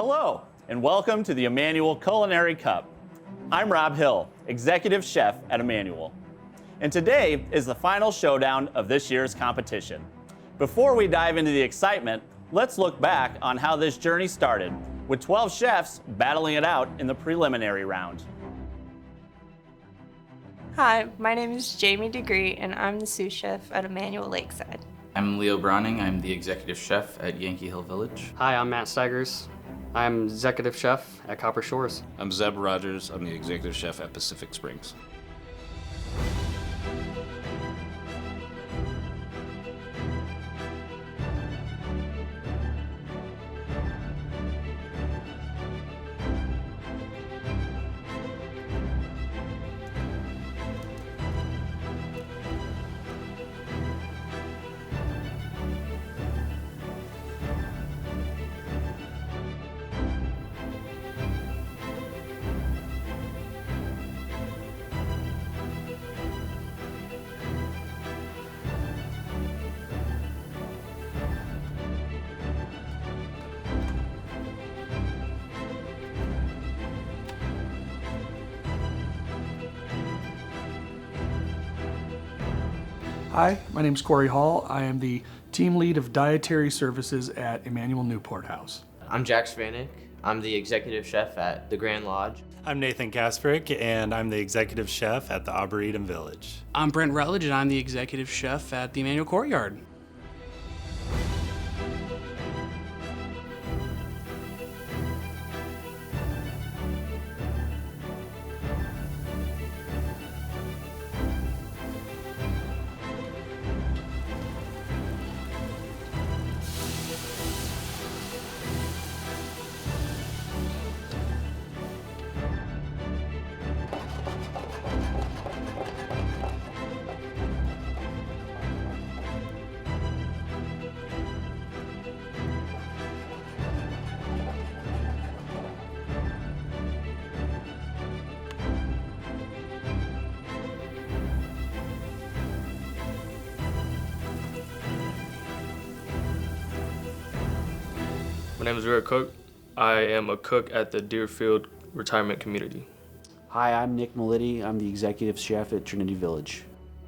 Hello, and welcome to the Immanuel Culinary Cup. I'm Rob Hill, Executive Chef at Immanuel. And today is the final showdown of this year's competition. Before we dive into the excitement, let's look back on how this journey started, with 12 chefs battling it out in the preliminary round. Hi, my name is Jamie DeGree, and I'm the sous chef at Immanuel Lakeside. I'm Leo Browning. I'm the executive chef at Yankee Hill Village. Hi, I'm Matt Steigers. I'm executive chef at Copper Shores. I'm Zeb Rogers. I'm the executive chef at Pacific Springs. Hi, my name is Corey Hall. I am the team lead of dietary services at Immanuel Newport House. I'm Jack Spanik. I'm the executive chef at the Grand Lodge. I'm Nathan Kasprick, and I'm the executive chef at the Arboretum Village. I'm Brent Rutledge, and I'm the executive chef at the Immanuel Courtyard. My name is Vera Cook. I am a cook at the Deerfield Retirement Community. Hi, I'm Nick Melitti. I'm the executive chef at Trinity Village.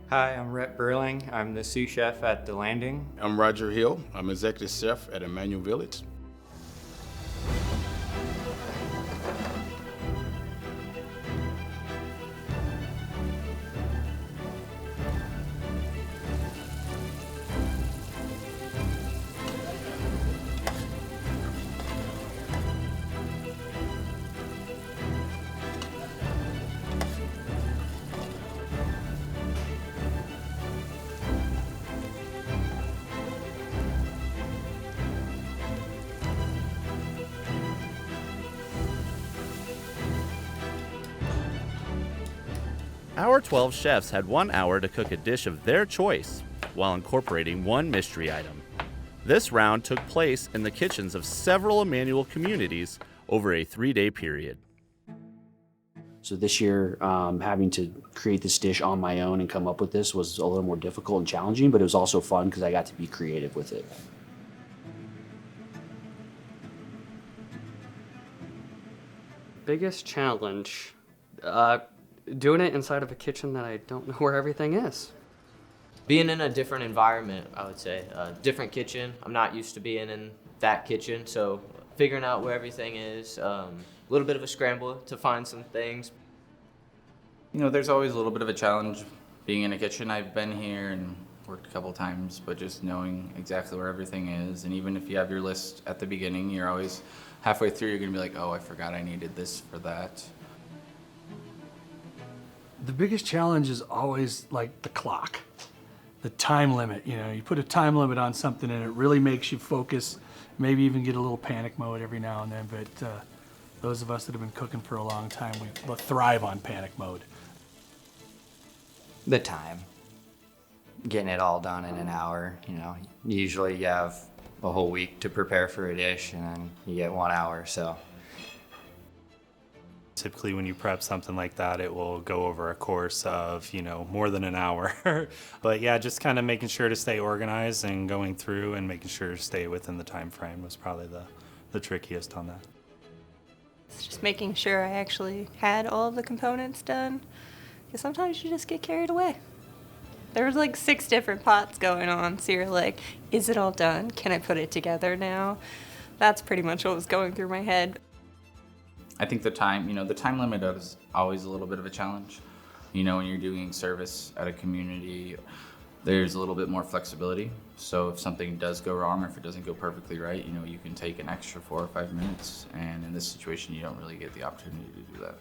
Hi, I'm Rhett Burling. I'm the sous chef at The Landing. I'm Roger Hill. I'm executive chef at Immanuel Village. Our 12 chefs had 1 hour to cook a dish of their choice while incorporating one mystery item. This round took place in the kitchens of several Immanuel communities over a 3-day period. So this year, having to create this dish on my own and come up with this was a little more difficult and challenging, but it was also fun because I got to be creative with it. Biggest challenge, doing it inside of a kitchen that I don't know where everything is. Being in a different environment, I would say. A different kitchen. I'm not used to being in that kitchen, so figuring out where everything is. A little bit of a scramble to find some things. You know, there's always a little bit of a challenge being in a kitchen. I've been here and worked a couple times, but just knowing exactly where everything is. And even if you have your list at the beginning, you're always halfway through, you're gonna be like, oh, I forgot I needed this for that. The biggest challenge is always like the clock, the time limit. You know, you put a time limit on something and it really makes you focus, maybe even get a little panic mode every now and then, but those of us that have been cooking for a long time, we thrive on panic mode. The time. Getting it all done in an hour, you know. Usually you have a whole week to prepare for a dish and then you get 1 hour, so. Typically when you prep something like that, it will go over a course of, more than an hour. But yeah, just kind of making sure to stay organized and going through and making sure to stay within the time frame was probably the trickiest on that. It's just making sure I actually had all of the components done. Because sometimes you just get carried away. There was like 6 different pots going on, so you're like, is it all done? Can I put it together now? That's pretty much what was going through my head. I think the time limit is always a little bit of a challenge. When you're doing service at a community, there's a little bit more flexibility. So if something does go wrong or if it doesn't go perfectly right, you can take an extra 4 or 5 minutes. And in this situation, you don't really get the opportunity to do that.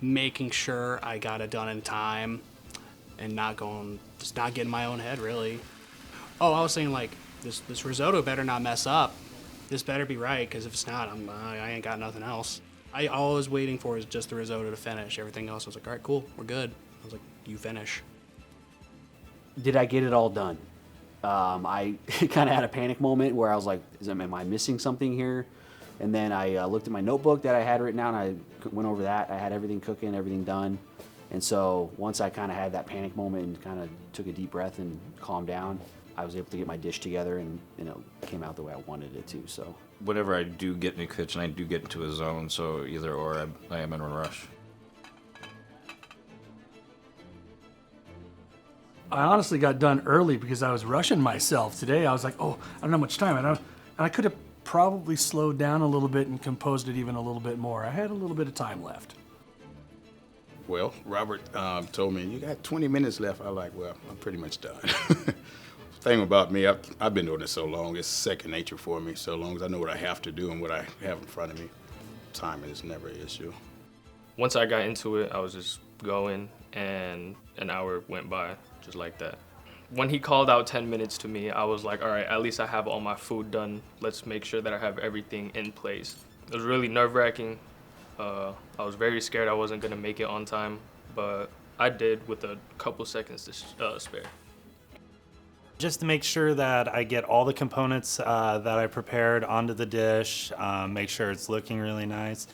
Making sure I got it done in time and just not getting in my own head, really. Oh, I was saying, like, this risotto better not mess up. This better be right, because if it's not, I ain't got nothing else. All I was waiting for is just the risotto to finish. Everything else, I was like, all right, cool, we're good. I was like, you finish. Did I get it all done? I kind of had a panic moment where I was like, am I missing something here? And then I looked at my notebook that I had written down. I went over that. I had everything cooking, everything done. And so once I kind of had that panic moment and kind of took a deep breath and calmed down, I was able to get my dish together, and it came out the way I wanted it to. So Whenever I do get in the kitchen, I do get into a zone, so either or I am in a rush. I honestly got done early because I was rushing myself today. I was like, oh, I don't have much time. And I could have probably slowed down a little bit and composed it even a little bit more. I had a little bit of time left. Well, Robert told me, you got 20 minutes left. I was like, well, I'm pretty much done. Thing about me, I've been doing this so long, it's second nature for me. So long as I know what I have to do and what I have in front of me, timing is never an issue. Once I got into it, I was just going, and an hour went by just like that. When he called out 10 minutes to me, I was like, all right, at least I have all my food done. Let's make sure that I have everything in place. It was really nerve-wracking. I was very scared I wasn't gonna make it on time, but I did with a couple seconds to spare. Just to make sure that I get all the components that I prepared onto the dish, make sure it's looking really nice.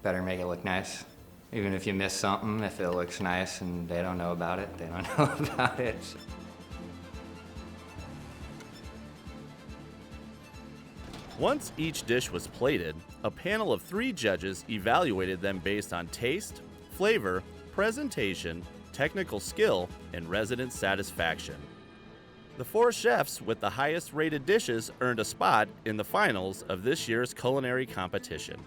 Better make it look nice. Even if you miss something, if it looks nice and they don't know about it, they don't know about it. Once each dish was plated, a panel of 3 judges evaluated them based on taste, flavor, presentation, technical skill, and resident satisfaction. The 4 chefs with the highest rated dishes earned a spot in the finals of this year's culinary competition.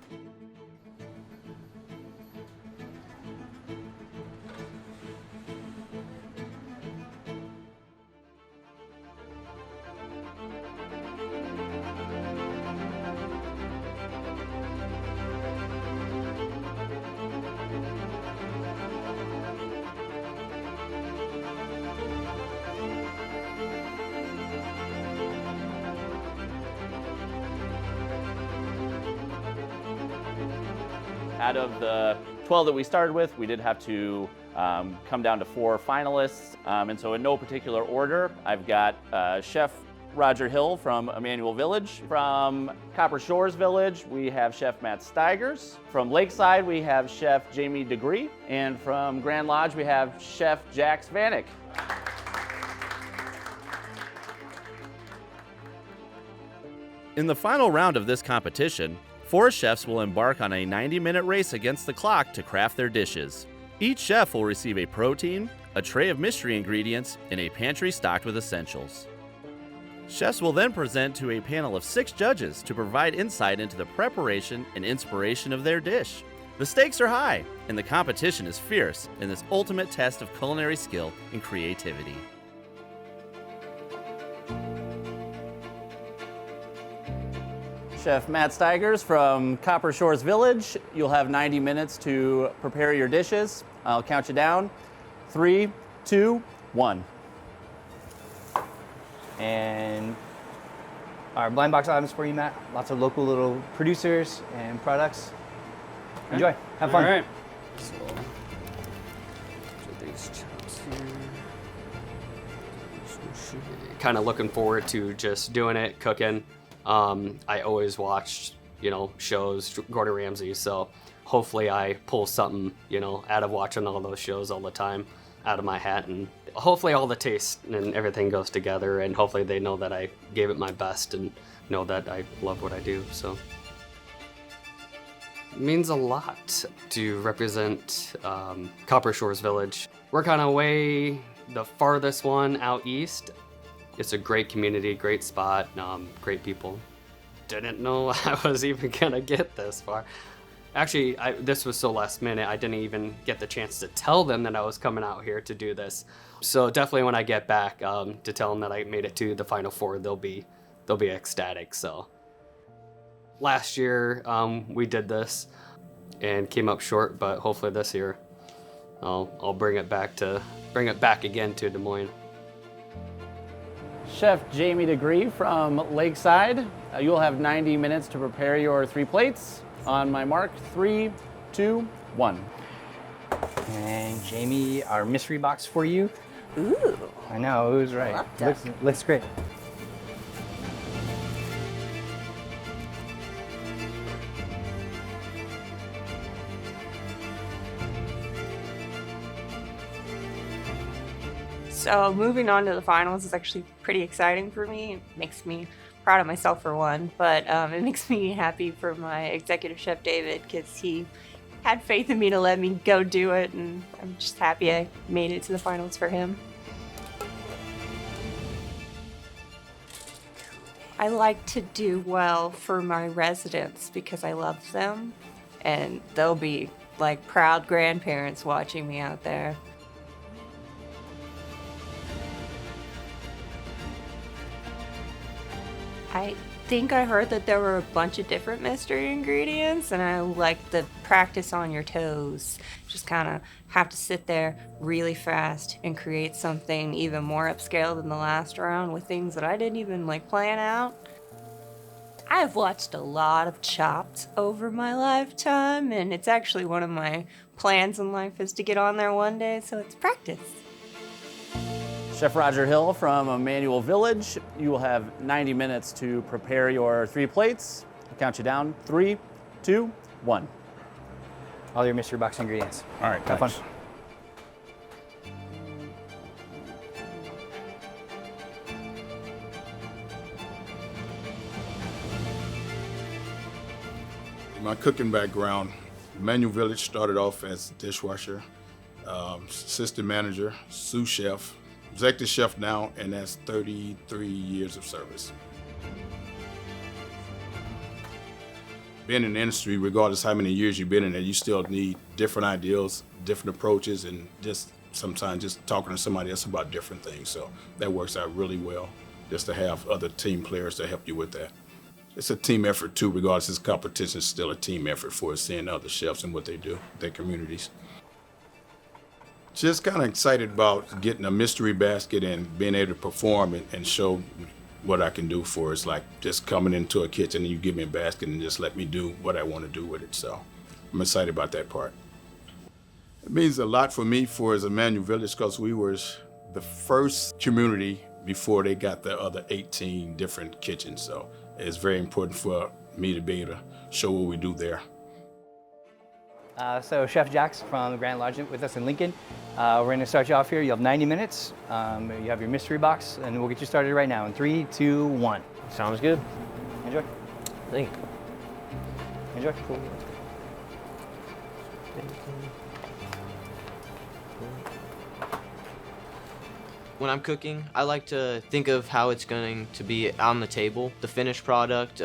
Out of the 12 that we started with, we did have to come down to 4 finalists. And so in no particular order, I've got Chef Roger Hill from Immanuel Village. From Copper Shores Village, we have Chef Matt Steigers. From Lakeside, we have Chef Jamie DeGree. And from Grand Lodge, we have Chef Jax Vanek. In the final round of this competition, 4 chefs will embark on a 90-minute race against the clock to craft their dishes. Each chef will receive a protein, a tray of mystery ingredients, and a pantry stocked with essentials. Chefs will then present to a panel of 6 judges to provide insight into the preparation and inspiration of their dish. The stakes are high, and the competition is fierce in this ultimate test of culinary skill and creativity. Chef Matt Steigers from Copper Shores Village. You'll have 90 minutes to prepare your dishes. I'll count you down. 3, 2, 1. And our blind box items for you, Matt. Lots of local little producers and products. Enjoy. Have fun. All right. Kind of looking forward to just doing it, cooking. I always watched, shows, Gordon Ramsay, so hopefully I pull something, out of watching all those shows all the time out of my hat, and hopefully all the taste and everything goes together, and hopefully they know that I gave it my best and know that I love what I do. So it means a lot to represent Copper Shores Village. We're kind of way the farthest one out east. It's a great community, great spot, great people. Didn't know I was even gonna get this far. Actually, this was so last minute, I didn't even get the chance to tell them that I was coming out here to do this. So definitely when I get back to tell them that I made it to the Final Four, they'll be ecstatic. So last year we did this and came up short, but hopefully this year I'll bring it back again to Des Moines. Chef Jamie DeGree from Lakeside. You'll have 90 minutes to prepare your 3 plates. On my mark, 3, 2, 1. And Jamie, our mystery box for you. Ooh. I know, it was right. Looks great. So moving on to the finals is actually pretty exciting for me. It makes me proud of myself for one, but it makes me happy for my executive chef David, because he had faith in me to let me go do it, and I'm just happy I made it to the finals for him. I like to do well for my residents because I love them, and they'll be like proud grandparents watching me out there. I think I heard that there were a bunch of different mystery ingredients, and I like the practice on your toes. Just kind of have to sit there really fast and create something even more upscale than the last round with things that I didn't even plan out. I've watched a lot of Chopped over my lifetime, and it's actually one of my plans in life is to get on there one day, so it's practice. Chef Roger Hill from Immanuel Village. You will have 90 minutes to prepare your 3 plates. I'll count you down. 3, 2, 1. All your mystery box ingredients. All right, have fun. My cooking background, Immanuel Village started off as dishwasher, assistant manager, sous chef, executive chef now, and that's 33 years of service. Being in the industry, regardless how many years you've been in it, you still need different ideas, different approaches, and just sometimes just talking to somebody else about different things. So that works out really well, just to have other team players to help you with that. It's a team effort too, regardless of this competition, it's still a team effort for us, seeing other chefs and what they do, their communities. Just kind of excited about getting a mystery basket and being able to perform and show what I can do for it. It's like just coming into a kitchen and you give me a basket and just let me do what I want to do with it. So I'm excited about that part. It means a lot for me for as Immanuel Village, because we were the first community before they got the other 18 different kitchens. So it's very important for me to be able to show what we do there. So Chef Jax from the Grand Lodge with us in Lincoln. We're going to start you off here. You have 90 minutes. You have your mystery box, and we'll get you started right now in 3, 2, 1. Sounds good. Enjoy. Thank you. Enjoy. Cool. When I'm cooking, I like to think of how it's going to be on the table, the finished product,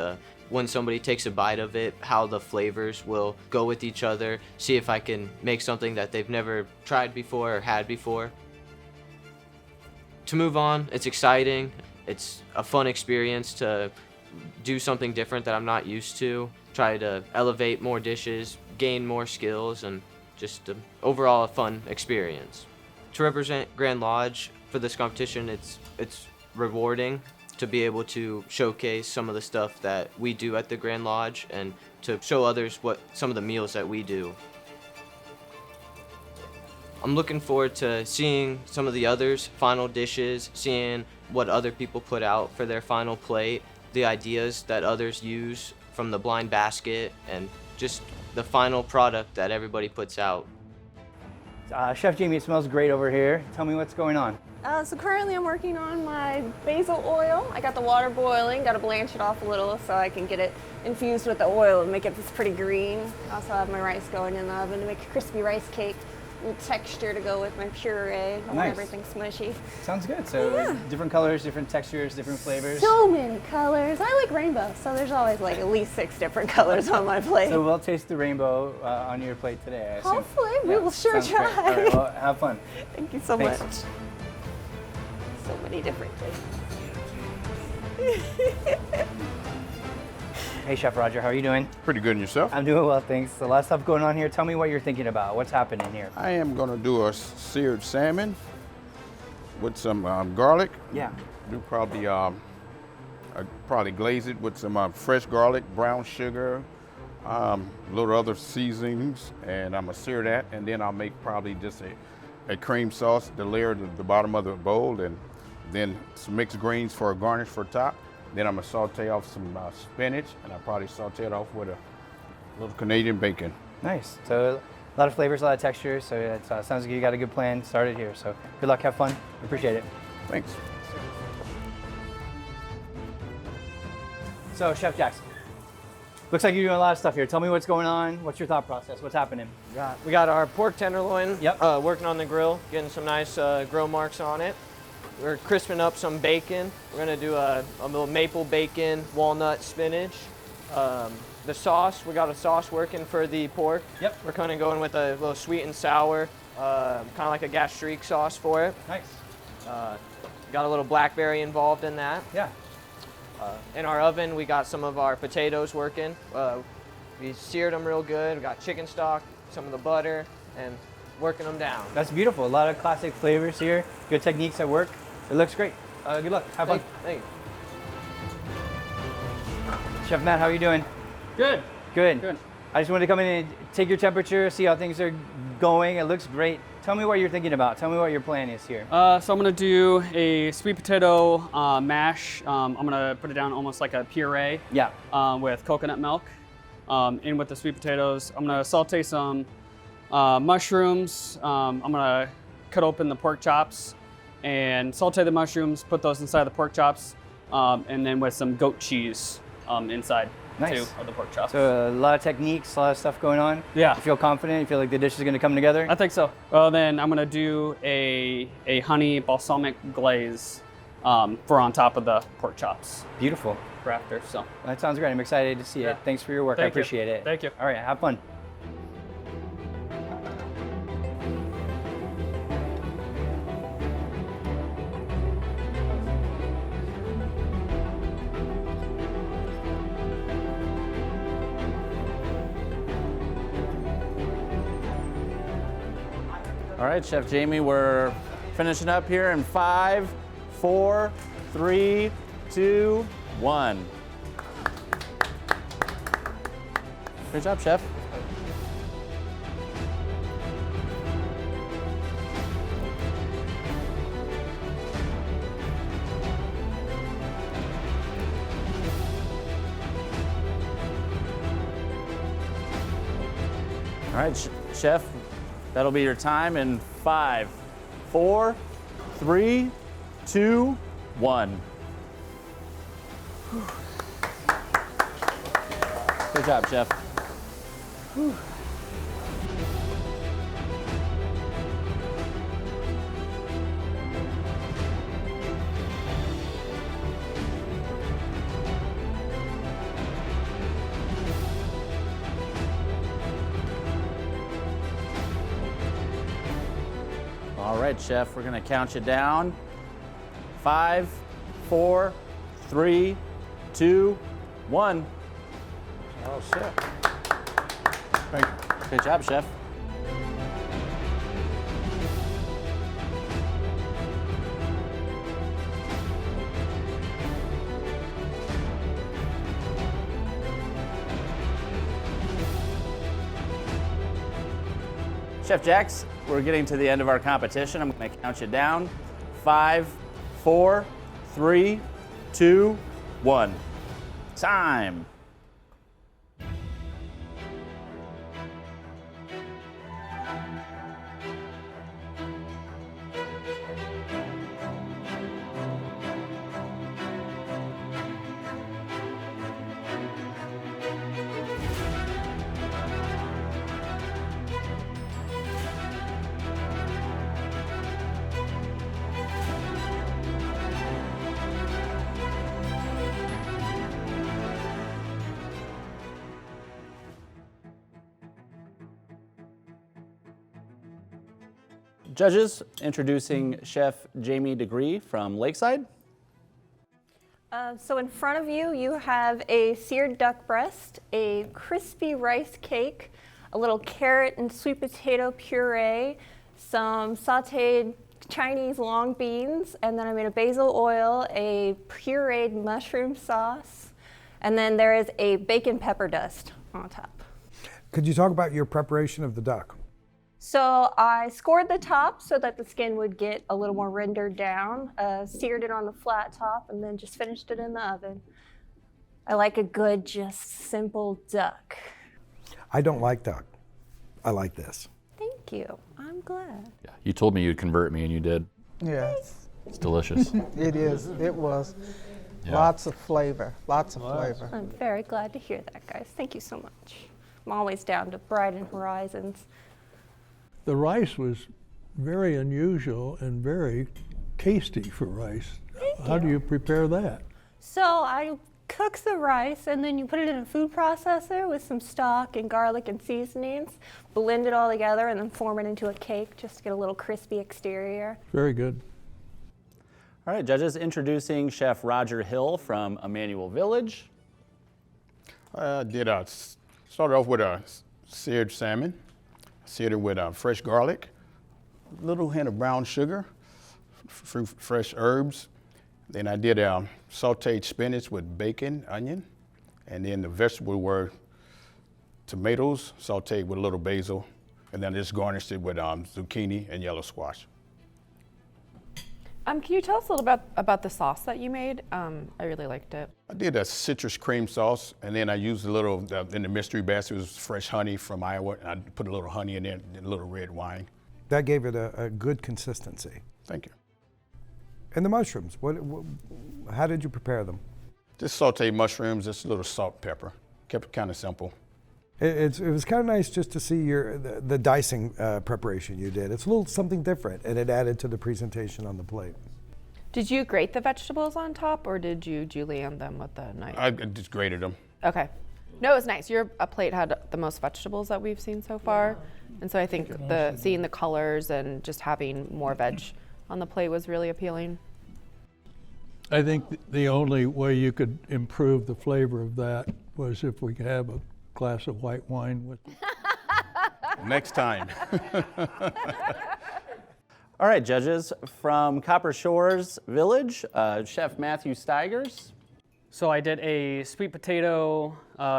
when somebody takes a bite of it, how the flavors will go with each other, see if I can make something that they've never tried before or had before. To move on, it's exciting. It's a fun experience to do something different that I'm not used to, try to elevate more dishes, gain more skills, and just overall a fun experience. To represent Grand Lodge for this competition, it's rewarding to be able to showcase some of the stuff that we do at the Grand Lodge and to show others what some of the meals that we do. I'm looking forward to seeing some of the others' final dishes, seeing what other people put out for their final plate, the ideas that others use from the blind basket, and just the final product that everybody puts out. Chef Jamie, it smells great over here. Tell me what's going on. So currently I'm working on my basil oil. I got the water boiling, got to blanch it off a little so I can get it infused with the oil and make it this pretty green. I also have my rice going in the oven to make a crispy rice cake. A little texture to go with my puree. I want Nice. everything smushy. Sounds good. So different colors, different textures, different flavors. So many colors. I like rainbow, so there's always like at least 6 different colors on my plate. So we'll taste the rainbow on your plate today, I assume. Hopefully, we will sure sounds great. try. All right, well, have fun. Thank you so Thanks. much. So many different things. Hey, Chef Roger, how are you doing? Pretty good, and yourself? I'm doing well, thanks. A lot of stuff going on here. Tell me what you're thinking about. What's happening here? I am going to do a seared salmon with some garlic. Yeah. Do probably probably glaze it with some fresh garlic, brown sugar, a little other seasonings, and I'm gonna sear that, and then I'll make probably just a cream sauce to layer the bottom of the bowl, and then some mixed greens for a garnish for top. Then I'm gonna saute off some spinach, and I'll probably saute it off with a little Canadian bacon. Nice. So a lot of flavors, a lot of textures. So it sounds like you got a good plan started here. So good luck, have fun. Appreciate it. Thanks. So Chef Jackson, looks like you're doing a lot of stuff here. Tell me what's going on. What's your thought process? What's happening? We got our pork tenderloin. Yep. Working on the grill, getting some nice grill marks on it. We're crisping up some bacon. We're gonna do a little maple bacon, walnut, spinach. The sauce, we got a sauce working for the pork. Yep. We're kind of going with a little sweet and sour, kind of like a gastrique sauce for it. Nice. Got a little blackberry involved in that. Yeah. In our oven, we got some of our potatoes working. We seared them real good. We got chicken stock, some of the butter, and working them down. That's beautiful. A lot of classic flavors here. Good techniques at work. It looks great. Good luck. Have fun. Thank you. Chef Matt, how are you doing? Good. Good. Good. I just wanted to come in and take your temperature, see how things are going. It looks great. Tell me what you're thinking about. Tell me what your plan is here. So I'm gonna do a sweet potato mash. I'm gonna put it down almost like a puree. Yeah. With coconut milk. In with the sweet potatoes. I'm gonna saute some mushrooms. I'm gonna cut open the pork chops and saute the mushrooms, put those inside the pork chops, and then with some goat cheese inside too of the pork chops. So a lot of techniques, a lot of stuff going on. Yeah. You feel confident? You feel like the dish is going to come together? I think so. Well, then I'm gonna do a honey balsamic glaze for on top of the pork chops. Beautiful. For after, so. That sounds great. I'm excited to see it. Thanks for your work. I Thank you. appreciate it. Thank you. All right, have fun. All right, Chef Jamie, we're finishing up here in 5, 4, 3, 2, 1. Good job, Chef. All right, Chef, that'll be your time in 5, 4, 3, 2, 1. Good job, Chef. Whew. All right, Chef, we're gonna count you down. 5, 4, 3, 2, 1. Oh, shit. Thank you. Good job, Chef. Chef Jax, we're getting to the end of our competition. I'm going to count you down. 5, 4, 3, 2, 1. Time. Judges, introducing Chef Jamie DeGree from Lakeside. So in front of you, you have a seared duck breast, a crispy rice cake, a little carrot and sweet potato puree, some sauteed Chinese long beans, and then I made a basil oil, a pureed mushroom sauce, and then there is a bacon pepper dust on top. Could you talk about your preparation of the duck? So I scored the top so that the skin would get a little more rendered down, seared it on the flat top, and then just finished it in the oven. I like a good, just simple duck. I don't like duck. I like this. Thank you. I'm glad. Yeah, you told me you'd convert me, and you did. Yes. It's delicious. It is. It was. Yeah. Lots of flavor. Lots of flavor. I'm very glad to hear that, guys. Thank you so much. I'm always down to broaden horizons. The rice was very unusual and very tasty for rice. How do you prepare that? So I cook the rice and then you put it in a food processor with some stock and garlic and seasonings, blend it all together and then form it into a cake just to get a little crispy exterior. Very good. All right, judges, introducing Chef Roger Hill from Immanuel Village. I started off with a seared salmon. Seared it with fresh garlic, a little hint of brown sugar, fresh herbs. Then I did sauteed spinach with bacon, onion, and then the vegetable were tomatoes sauteed with a little basil, and then I just garnished it with zucchini and yellow squash. Can you tell us a little about the sauce that you made? I really liked it. I did a citrus cream sauce, and then I used a little, in the mystery basket, it was fresh honey from Iowa, and I put a little honey in there and a little red wine. That gave it a good consistency. Thank you. And the mushrooms, how did you prepare them? Just sauteed mushrooms, just a little salt, pepper. Kept it kind of simple. It was kind of nice just to see the dicing preparation you did. It's a little something different, and it added to the presentation on the plate. Did you grate the vegetables on top, or did you julienne them with a knife? I just grated them. Okay. No, it was nice. Your plate had the most vegetables that we've seen so far, and so I think seeing the colors and just having more veg on the plate was really appealing. I think the only way you could improve the flavor of that was if we could have a glass of white wine with it. Next time. All right, judges, from Copper Shores Village, Chef Matthew Steigers. So I did a sweet potato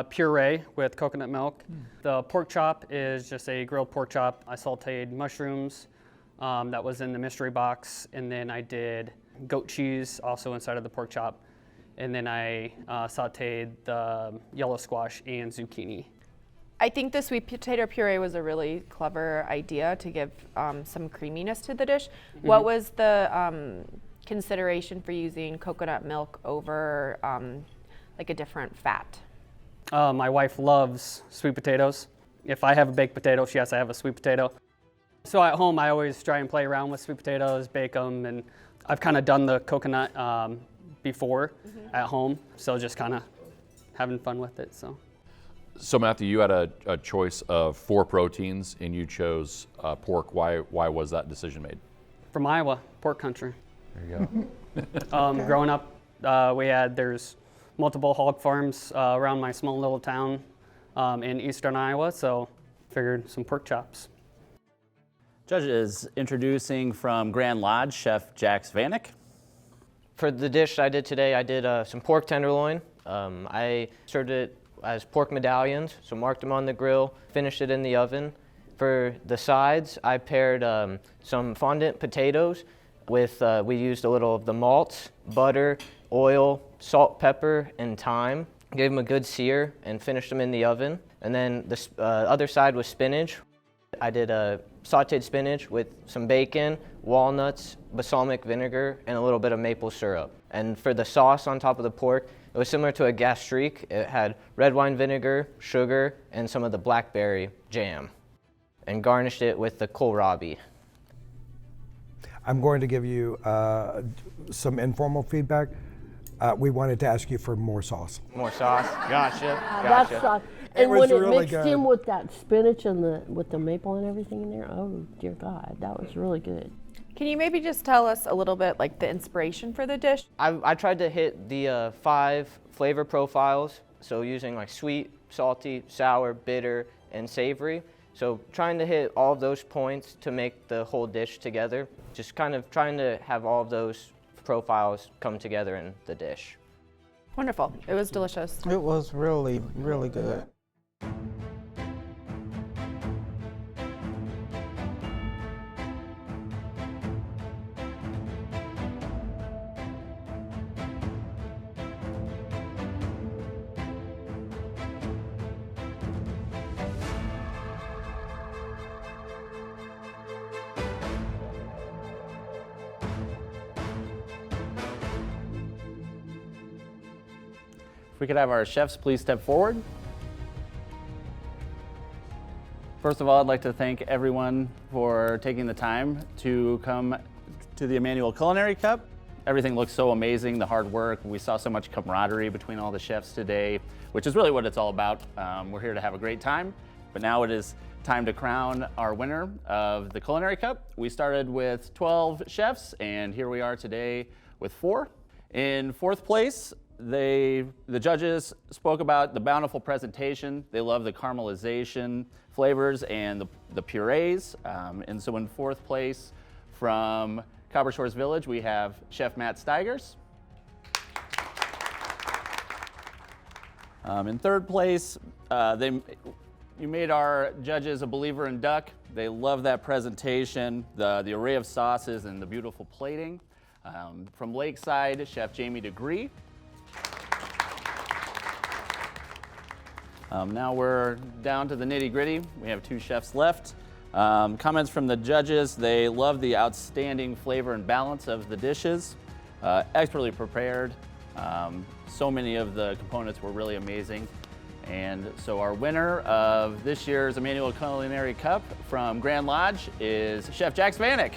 puree with coconut milk. The pork chop is just a grilled pork chop. I sauteed mushrooms, that was in the mystery box, and then I did goat cheese also inside of the pork chop. And then I sauteed the yellow squash and zucchini. I think the sweet potato puree was a really clever idea to give some creaminess to the dish. What was the consideration for using coconut milk over like a different fat? My wife loves sweet potatoes. If I have a baked potato, she has to have a sweet potato. So at home, I always try and play around with sweet potatoes, bake them, and I've kind of done the coconut before at home, so just kind of having fun with it. So Matthew, you had a choice of 4 proteins, and you chose pork. Why was that decision made? From Iowa, pork country. There you go. Growing up, there's multiple hog farms around my small little town in eastern Iowa, so figured some pork chops. Judges, introducing from Grand Lodge, Chef Jax Vanek. For the dish I did today, I did some pork tenderloin. I served it as pork medallions, so marked them on the grill, finished it in the oven. For the sides, I paired some fondant potatoes with, we used a little of the malts, butter, oil, salt, pepper, and thyme. Gave them a good sear and finished them in the oven. And then the other side was spinach. I did a sauteed spinach with some bacon, walnuts, balsamic vinegar, and a little bit of maple syrup. And for the sauce on top of the pork, it was similar to a gastrique. It had red wine vinegar, sugar, and some of the blackberry jam. And garnished it with the kohlrabi. I'm going to give you some informal feedback. We wanted to ask you for more sauce. More sauce? Gotcha. That's sauce. And was when it really mixed good. in with that spinach and with the maple and everything in there, oh dear God, that was really good. Can you maybe just tell us a little bit like the inspiration for the dish? I tried to hit the 5 flavor profiles, so using like sweet, salty, sour, bitter, and savory. So trying to hit all of those points to make the whole dish together. Just kind of trying to have all of those profiles come together in the dish. Wonderful. It was delicious. It was really, really good. If we could have our chefs please step forward. First of all, I'd like to thank everyone for taking the time to come to the Immanuel Culinary Cup. Everything looks so amazing, the hard work. We saw so much camaraderie between all the chefs today, which is really what it's all about. We're here to have a great time, but now it is time to crown our winner of the Culinary Cup. We started with 12 chefs, and here we are today with 4. In 4th place, the judges spoke about the bountiful presentation. They love the caramelization flavors and the purees. And so in 4th place from Copper Shores Village, we have Chef Matt Steigers. In 3rd place, you made our judges a believer in duck. They love that presentation, the array of sauces and the beautiful plating. From Lakeside, Chef Jamie DeGree. Now we're down to the nitty-gritty. We have 2 chefs left. Comments from the judges: they love the outstanding flavor and balance of the dishes, expertly prepared. So many of the components were really amazing. And so our winner of this year's Immanuel Culinary Cup from Grand Lodge is Chef Jack Spanik.